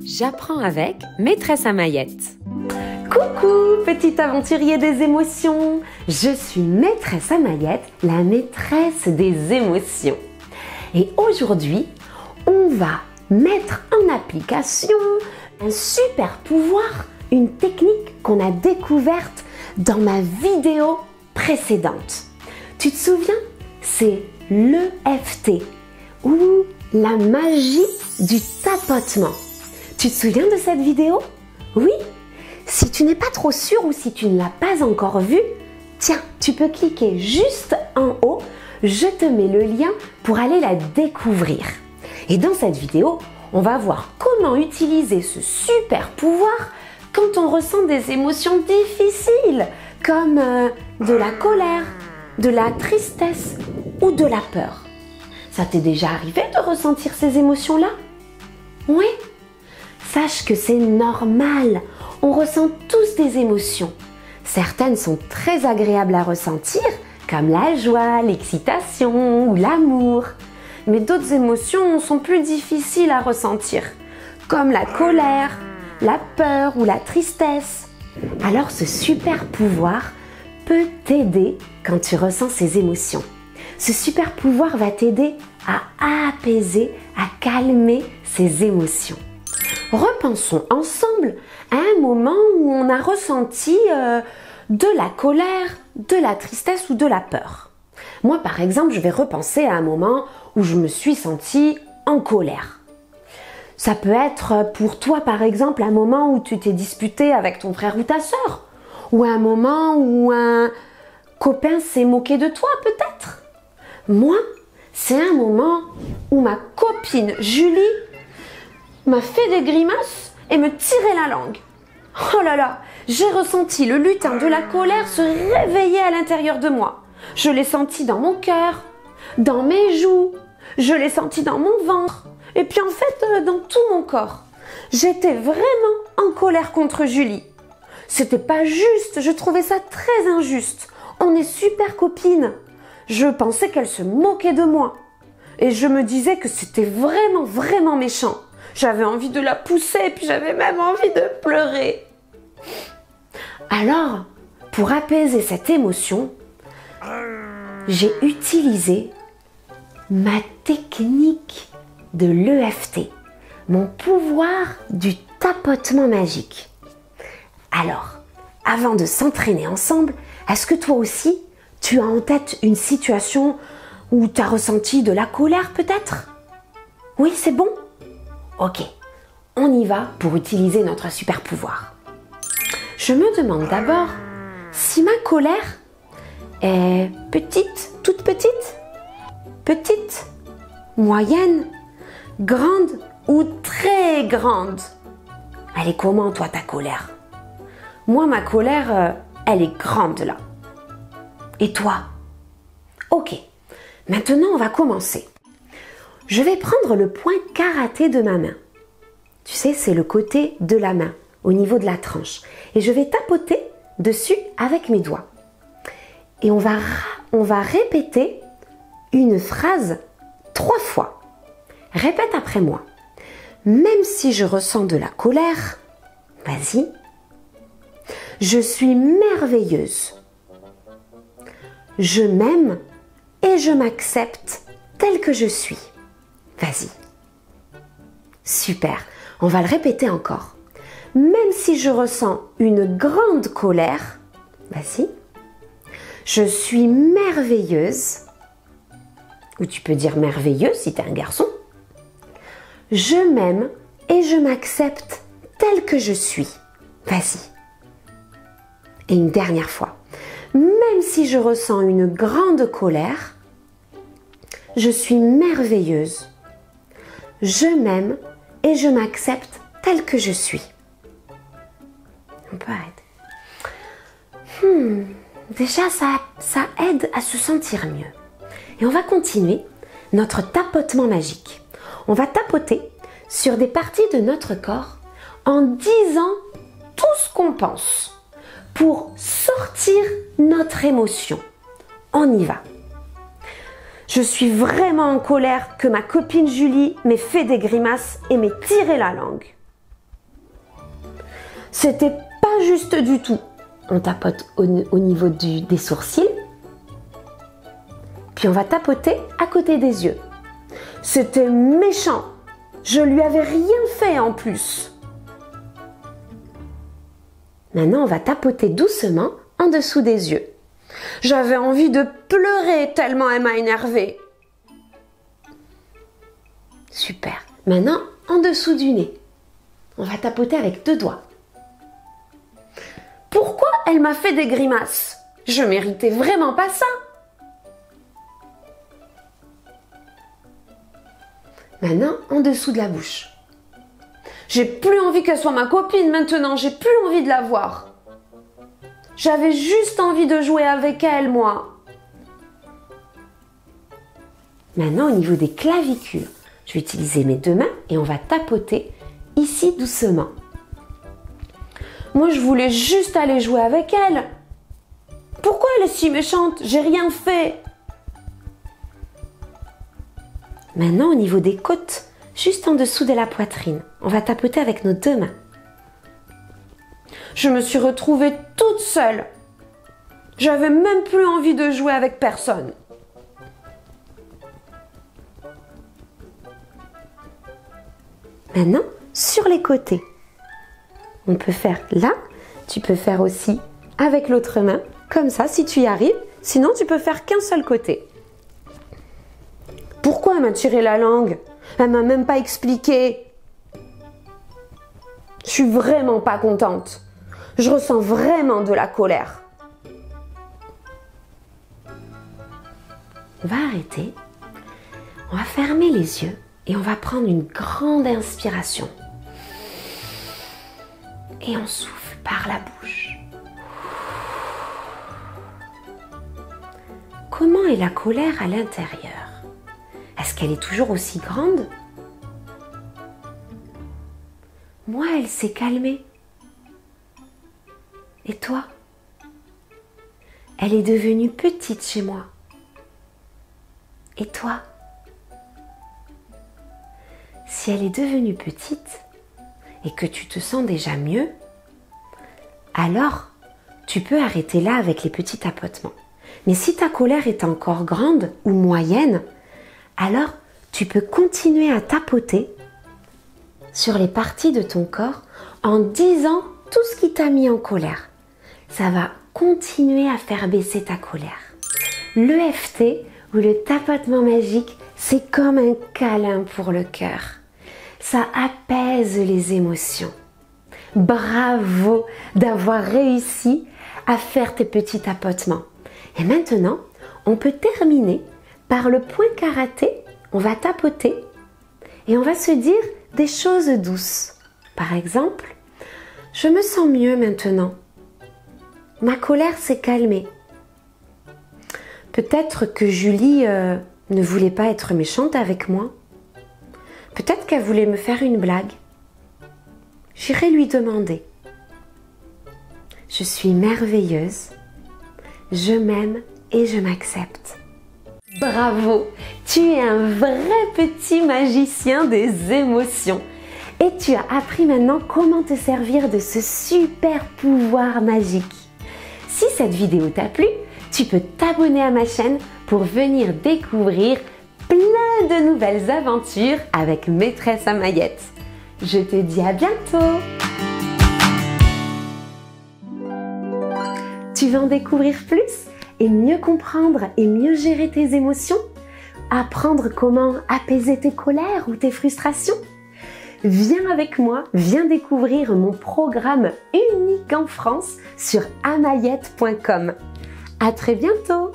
J'apprends avec Maîtresse Amaillette. Coucou, petit aventurier des émotions. Je suis Maîtresse Amaillette, la maîtresse des émotions. Et aujourd'hui, on va mettre en application un super pouvoir, une technique qu'on a découverte dans ma vidéo précédente. Tu te souviens? C'est l'EFT ou la magie du tapotement. Tu te souviens de cette vidéo? Oui? Si tu n'es pas trop sûr ou si tu ne l'as pas encore vue, tiens, tu peux cliquer juste en haut. Je te mets le lien pour aller la découvrir. Et dans cette vidéo, on va voir comment utiliser ce super pouvoir quand on ressent des émotions difficiles, comme de la colère, de la tristesse ou de la peur. Ça t'est déjà arrivé de ressentir ces émotions-là? Oui? Sache que c'est normal. On ressent tous des émotions. Certaines sont très agréables à ressentir, comme la joie, l'excitation ou l'amour. Mais d'autres émotions sont plus difficiles à ressentir, comme la colère, la peur ou la tristesse. Alors ce super pouvoir peut t'aider quand tu ressens ces émotions. Ce super pouvoir va t'aider à apaiser, à calmer ces émotions. Repensons ensemble à un moment où on a ressenti de la colère, de la tristesse ou de la peur. Moi, par exemple, je vais repenser à un moment où je me suis sentie en colère. Ça peut être pour toi, par exemple, un moment où tu t'es disputé avec ton frère ou ta sœur, ou un moment où un copain s'est moqué de toi, peut-être. Moi, c'est un moment où ma copine Julie m'a fait des grimaces et me tirait la langue. Oh là là, j'ai ressenti le lutin de la colère se réveiller à l'intérieur de moi. Je l'ai senti dans mon cœur, dans mes joues, je l'ai senti dans mon ventre et puis en fait dans tout mon corps. J'étais vraiment en colère contre Julie. C'était pas juste, je trouvais ça très injuste. On est super copines. Je pensais qu'elle se moquait de moi et je me disais que c'était vraiment méchant. J'avais envie de la pousser et puis j'avais même envie de pleurer. Alors, pour apaiser cette émotion, j'ai utilisé ma technique de l'EFT, mon pouvoir du tapotement magique. Alors, avant de s'entraîner ensemble, est-ce que toi aussi, tu as en tête une situation où tu as ressenti de la colère peut-être? Oui, c'est bon? Ok, on y va pour utiliser notre super pouvoir. Je me demande d'abord si ma colère est petite, toute petite, moyenne, grande ou très grande. Elle est comment toi ta colère? Moi ma colère, elle est grande là. Et toi? Ok, maintenant on va commencer. Je vais prendre le point karaté de ma main. Tu sais, c'est le côté de la main, au niveau de la tranche. Et je vais tapoter dessus avec mes doigts. Et on va répéter une phrase 3 fois. Répète après moi. Même si je ressens de la colère, vas-y. Je suis merveilleuse. Je m'aime et je m'accepte telle que je suis. Vas-y. Super. On va le répéter encore. Même si je ressens une grande colère, vas-y. Je suis merveilleuse. Ou tu peux dire merveilleuse si tu es un garçon. Je m'aime et je m'accepte telle que je suis. Vas-y. Et une dernière fois. Même si je ressens une grande colère, je suis merveilleuse. Je m'aime et je m'accepte telle que je suis. On peut arrêter. Déjà, ça aide à se sentir mieux. Et on va continuer notre tapotement magique. On va tapoter sur des parties de notre corps en disant tout ce qu'on pense pour sortir notre émotion. On y va. Je suis vraiment en colère que ma copine Julie m'ait fait des grimaces et m'ait tiré la langue. C'était pas juste du tout. On tapote au niveau des sourcils. Puis on va tapoter à côté des yeux. C'était méchant. Je lui avais rien fait en plus. Maintenant, on va tapoter doucement en dessous des yeux. J'avais envie de pleurer tellement elle m'a énervée. Super. Maintenant, en dessous du nez. On va tapoter avec 2 doigts. Pourquoi elle m'a fait des grimaces? Je méritais vraiment pas ça. Maintenant, en dessous de la bouche. J'ai plus envie qu'elle soit ma copine maintenant, j'ai plus envie de la voir. J'avais juste envie de jouer avec elle, moi. Maintenant, au niveau des clavicules, je vais utiliser mes 2 mains et on va tapoter ici doucement. Moi, je voulais juste aller jouer avec elle. Pourquoi elle est si méchante? J'ai rien fait. Maintenant, au niveau des côtes, juste en dessous de la poitrine, on va tapoter avec nos 2 mains. Je me suis retrouvée toute seule. J'avais même plus envie de jouer avec personne. Maintenant, sur les côtés. On peut faire là, tu peux faire aussi avec l'autre main, comme ça si tu y arrives. Sinon, tu peux faire qu'un seul côté. Pourquoi elle m'a tiré la langue? Elle m'a même pas expliqué. Je suis vraiment pas contente. Je ressens vraiment de la colère. On va arrêter. On va fermer les yeux et on va prendre une grande inspiration. Et on souffle par la bouche. Comment est la colère à l'intérieur? Est-ce qu'elle est toujours aussi grande? Moi, elle s'est calmée. Et toi? Elle est devenue petite chez moi. Et toi? Si elle est devenue petite et que tu te sens déjà mieux, alors tu peux arrêter là avec les petits tapotements. Mais si ta colère est encore grande ou moyenne, alors tu peux continuer à tapoter sur les parties de ton corps en disant tout ce qui t'a mis en colère. Ça va continuer à faire baisser ta colère. L'EFT ou le tapotement magique, c'est comme un câlin pour le cœur. Ça apaise les émotions. Bravo d'avoir réussi à faire tes petits tapotements. Et maintenant, on peut terminer par le point karaté. On va tapoter et on va se dire des choses douces. Par exemple, je me sens mieux maintenant. Ma colère s'est calmée. Peut-être que Julie ne voulait pas être méchante avec moi. Peut-être qu'elle voulait me faire une blague. J'irai lui demander. Je suis merveilleuse. Je m'aime et je m'accepte. Bravo! Tu es un vrai petit magicien des émotions. Et tu as appris maintenant comment te servir de ce super pouvoir magique. Si cette vidéo t'a plu, tu peux t'abonner à ma chaîne pour venir découvrir plein de nouvelles aventures avec Maîtresse Amaïette. Je te dis à bientôt! Tu veux en découvrir plus et mieux comprendre et mieux gérer tes émotions? Apprendre comment apaiser tes colères ou tes frustrations? Viens avec moi, viens découvrir mon programme unique en France sur amaïette.com. À très bientôt!